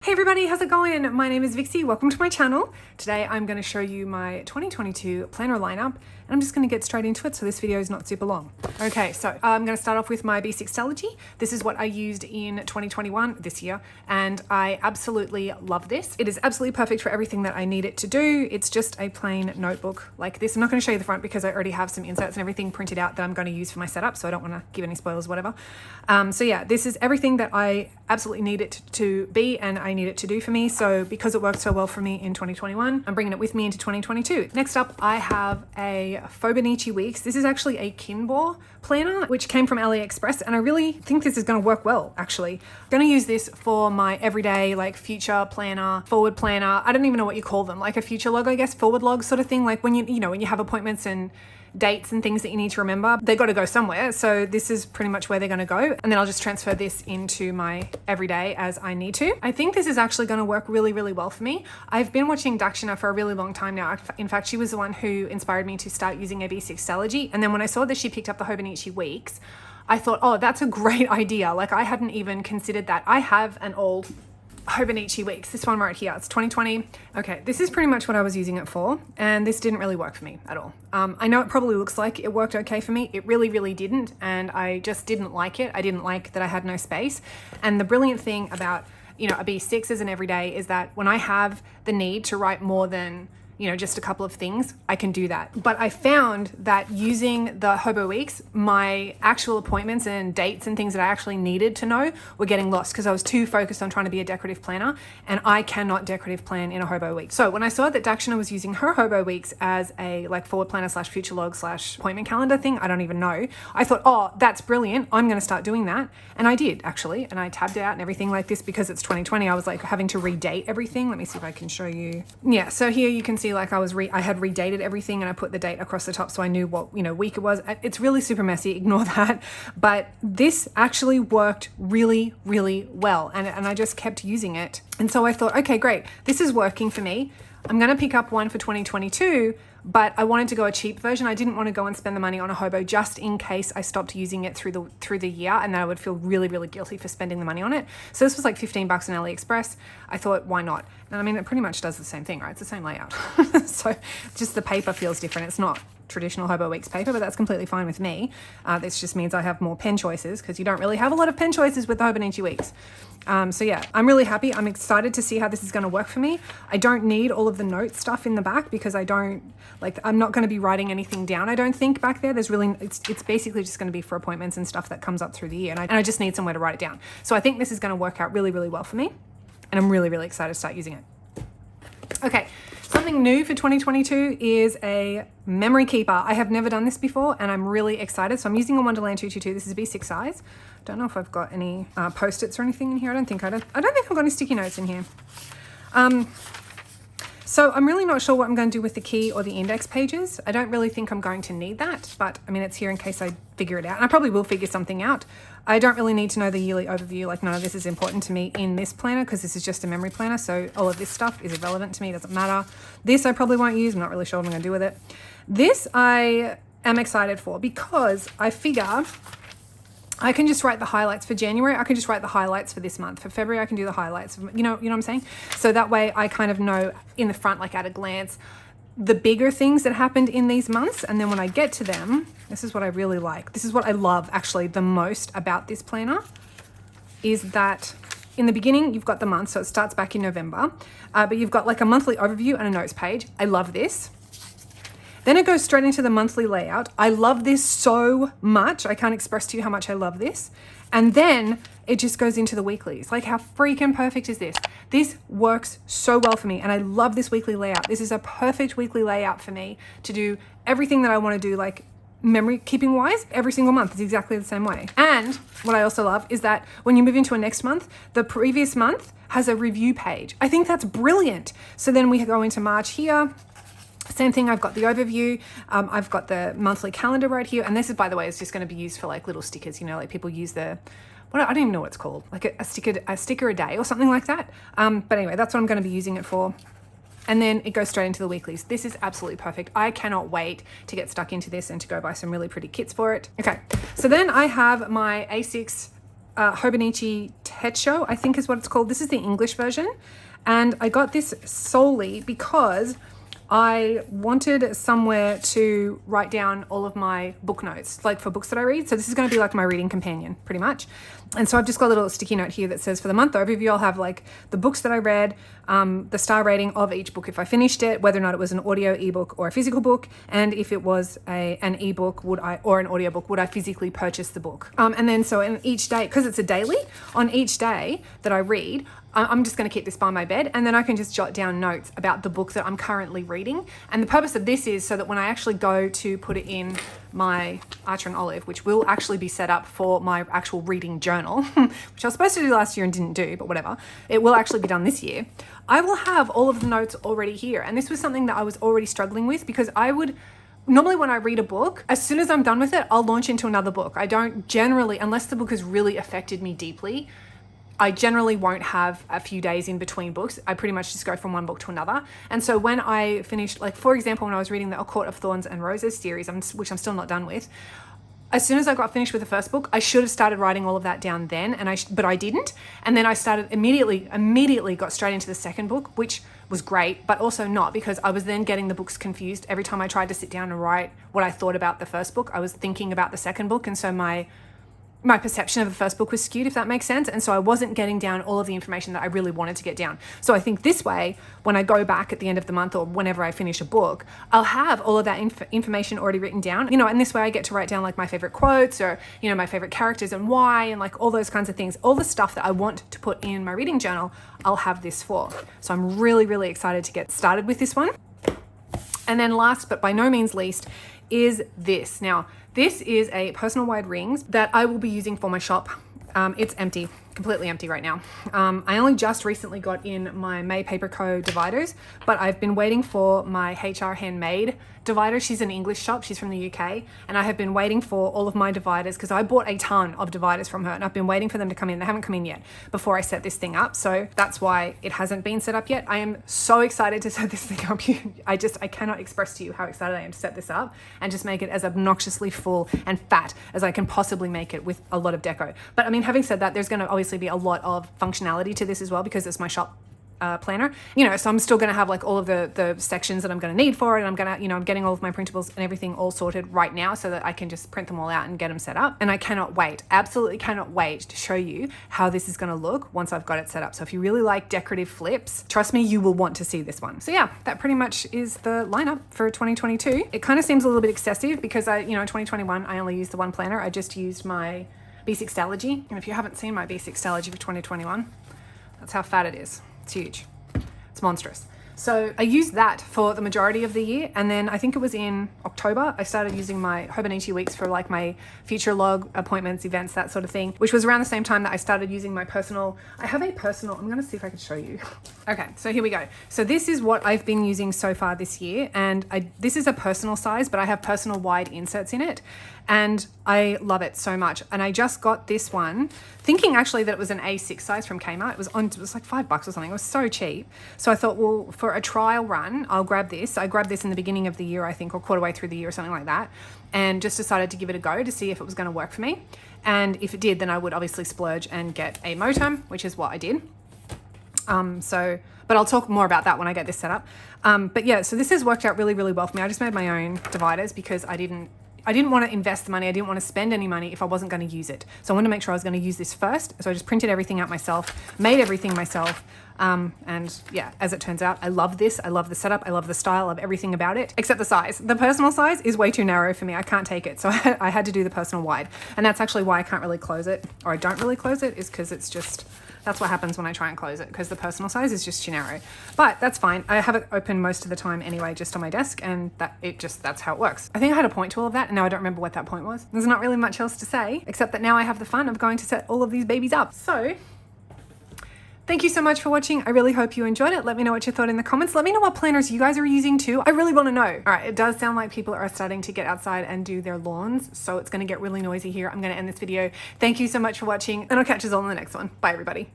Hey everybody, how's it going? My name is Vixie. Welcome to my channel. Today I'm going to show you my 2022 planner lineup, and I'm just going to get straight into it so this video is not super long. Okay, so I'm going to start off with my B6 Stalogy. This is what I used in 2021 this year, and I absolutely love this. It is absolutely perfect for everything that I need it to do. It's just a plain notebook like this. I'm not going to show you the front because I already have some inserts and everything printed out that I'm going to use for my setup, so I don't want to give any spoilers, whatever. So yeah, this is everything that I absolutely need it to be, and I need it to do for me. So because it worked so well for me in 2021, I'm bringing it with me into 2022. Next up, I have a Hobonichi Weeks. This is actually a Kinbor planner, which came from AliExpress, and I really think this is going to work well, actually. I'm going to use this for my everyday, like, future planner, forward planner. I don't even know what you call them, like a future log, I guess, forward log sort of thing. Like when when you have appointments and dates and things that you need to remember, they got to go somewhere. So this is pretty much where they're going to go. And then I'll just transfer this into my everyday as I need to. I think this is actually going to work really, really well for me. I've been watching Dakshina for a really long time now. In fact, she was the one who inspired me to start using a B6 Stalogy. And then when I saw that she picked up the Hobonichi Weeks, I thought, oh, that's a great idea. Like, I hadn't even considered that. I have an old Hobonichi Weeks, this one right here, it's 2020. Okay, this is pretty much what I was using it for, and this didn't really work for me at all. I know it probably looks like it worked okay for me. It really, really didn't, and I just didn't like it. I didn't like that I had no space. And the brilliant thing about, a B6 as an everyday is that when I have the need to write more than just a couple of things, I can do that. But I found that using the Hobo Weeks, my actual appointments and dates and things that I actually needed to know were getting lost because I was too focused on trying to be a decorative planner, and I cannot decorative plan in a Hobo Week. So when I saw that Dakshina was using her Hobo Weeks as a forward planner / future log / appointment calendar thing, I don't even know, I thought, oh, that's brilliant. I'm going to start doing that. And I did, actually. And I tabbed it out and everything like this because it's 2020. I was like having to redate everything. Let me see if I can show you. Yeah, so here you can see I had redated everything, and I put the date across the top so I knew what week it was. It's really super messy, ignore that. But this actually worked really, really well, and I just kept using it. And so I thought, okay, great, this is working for me. I'm going to pick up one for 2022, but I wanted to go a cheap version. I didn't want to go and spend the money on a Hobo just in case I stopped using it through the year, and then I would feel really, really guilty for spending the money on it. So this was like $15 on AliExpress. I thought, why not? And I mean, it pretty much does the same thing, right? It's the same layout. So just the paper feels different. It's not traditional Hobo Weeks paper, but that's completely fine with me. This just means I have more pen choices because you don't really have a lot of pen choices with the Hobonichi Weeks. So yeah, I'm really happy. I'm excited to see how this is going to work for me. I don't need all of the note stuff in the back because I'm not going to be writing anything down, I don't think, back there. It's basically just going to be for appointments and stuff that comes up through the year, and I just need somewhere to write it down. So I think this is going to work out really, really well for me, and I'm really, really excited to start using it. Okay, something new for 2022 is a memory keeper. I have never done this before, and I'm really excited. So I'm using a Wonderland 222. This is B6 size. Don't know if I've got any post-its or anything in here. I don't think I've got any sticky notes in here. So I'm really not sure what I'm going to do with the key or the index pages. I don't really think I'm going to need that, but I mean, it's here in case I figure it out. And I probably will figure something out. I don't really need to know the yearly overview. Like, none of this is important to me in this planner because this is just a memory planner. So all of this stuff is irrelevant to me. It doesn't matter. This I probably won't use. I'm not really sure what I'm going to do with it. This I am excited for because I figure I can just write the highlights for January. I can just write the highlights for this month. For February, I can do the highlights. You know what I'm saying? So that way I kind of know in the front, like at a glance, the bigger things that happened in these months. And then when I get to them, this is what I really like. This is what I love actually the most about this planner, is that in the beginning, you've got the month. So it starts back in November, but you've got like a monthly overview and a notes page. I love this. Then it goes straight into the monthly layout. I love this so much. I can't express to you how much I love this. And then it just goes into the weeklies. Like, how freaking perfect is this? This works so well for me, and I love this weekly layout. This is a perfect weekly layout for me to do everything that I want to do, like memory keeping wise, every single month is exactly the same way. And what I also love is that when you move into a next month, the previous month has a review page. I think that's brilliant. So then we go into March here. Same thing, I've got the overview, I've got the monthly calendar right here, and this is, by the way, is just going to be used for like little stickers, like people use I don't even know what it's called, like a sticker a day or something like that. But anyway, that's what I'm going to be using it for. And then it goes straight into the weeklies. This is absolutely perfect. I cannot wait to get stuck into this and to go buy some really pretty kits for it. Okay, so then I have my A6 Hobonichi Techo, I think is what it's called. This is the English version. And I got this solely because I wanted somewhere to write down all of my book notes, like for books that I read. So this is going to be like my reading companion, pretty much. And so I've just got a little sticky note here that says for the month overview, I'll have like the books that I read, the star rating of each book if I finished it, whether or not it was an audio ebook or a physical book, and if it was an ebook, or an audiobook, would I physically purchase the book? And then so in each day, because it's a daily, on each day that I read, I'm just going to keep this by my bed, and then I can just jot down notes about the book that I'm currently reading. And the purpose of this is so that when I actually go to put it in my Archer and Olive, which will actually be set up for my actual reading journal, which I was supposed to do last year and didn't do, but whatever, it will actually be done this year. I will have all of the notes already here. And this was something that I was already struggling with, because I would normally, when I read a book, as soon as I'm done with it, I'll launch into another book. I don't generally, unless the book has really affected me deeply, I generally won't have a few days in between books. I pretty much just go from one book to another. And so when I finished, like for example, when I was reading the A Court of Thorns and Roses series, which I'm still not done with, as soon as I got finished with the first book, I should have started writing all of that down then, but I didn't. And then I started immediately got straight into the second book, which was great, but also not, because I was then getting the books confused. Every time I tried to sit down and write what I thought about the first book, I was thinking about the second book. And so my perception of the first book was skewed, if that makes sense. And so I wasn't getting down all of the information that I really wanted to get down. So I think this way, when I go back at the end of the month or whenever I finish a book, I'll have all of that information already written down, and this way I get to write down like my favorite quotes or, my favorite characters and why, and like all those kinds of things. All the stuff that I want to put in my reading journal, I'll have this for. So I'm really, really excited to get started with this one. And then last, but by no means least, is this. Now, this is a personal wide rings that I will be using for my shop. It's empty, completely empty right now. I only just recently got in my May Paper Co. dividers, but I've been waiting for my HR Handmade divider. She's an English shop, she's from the UK, and I have been waiting for all of my dividers because I bought a ton of dividers from her, and I've been waiting for them to come in. They haven't come in yet before I set this thing up, so that's why it hasn't been set up yet. I am so excited to set this thing up. I cannot express to you how excited I am to set this up and just make it as obnoxiously full and fat as I can possibly make it with a lot of deco. But I mean, having said that, there's going to obviously be a lot of functionality to this as well, because it's my shop planner, so I'm still going to have like all of the sections that I'm going to need for it. And I'm going to, I'm getting all of my printables and everything all sorted right now so that I can just print them all out and get them set up. And I cannot wait, absolutely cannot wait to show you how this is going to look once I've got it set up. So if you really like decorative flips, trust me, you will want to see this one. So yeah, that pretty much is the lineup for 2022. It kind of seems a little bit excessive because in 2021, I only used the one planner. I just used my B6 Stalogy. And if you haven't seen my B6 Stalogy for 2021, that's how fat it is. It's huge. It's monstrous. So I used that for the majority of the year. And then I think it was in October, I started using my Hobonichi weeks for like my future log, appointments, events, that sort of thing, which was around the same time that I started using my personal, I'm going to see if I can show you. Okay, so here we go. So this is what I've been using so far this year. And this is a personal size, but I have personal wide inserts in it. And I love it so much. And I just got this one thinking actually that it was an A6 size from Kmart. It was like $5 or something. It was so cheap. So I thought, well, for a trial run, I'll grab this. I grabbed this in the beginning of the year, I think, or quarter way through the year or something like that. And just decided to give it a go to see if it was going to work for me. And if it did, then I would obviously splurge and get a Moterm, which is what I did. But I'll talk more about that when I get this set up. But yeah, so this has worked out really, really well for me. I just made my own dividers because I didn't want to invest the money. I didn't want to spend any money if I wasn't going to use it. So I wanted to make sure I was going to use this first. So I just printed everything out myself, made everything myself. And yeah, as it turns out, I love this. I love the setup. I love the style. I love everything about it, except the size. The personal size is way too narrow for me. I can't take it. So I had to do the personal wide. And that's actually why I can't really close it, or I don't really close it, is because it's just, that's what happens when I try and close it, because the personal size is just too narrow. But that's fine. I have it open most of the time anyway, just on my desk, and that's how it works. I think I had a point to all of that, and now I don't remember what that point was. There's not really much else to say, except that now I have the fun of going to set all of these babies up. So thank you so much for watching. I really hope you enjoyed it. Let me know what you thought in the comments. Let me know what planners you guys are using too. I really want to know. All right, it does sound like people are starting to get outside and do their lawns, so it's going to get really noisy here. I'm going to end this video. Thank you so much for watching, and I'll catch you all in the next one. Bye, everybody.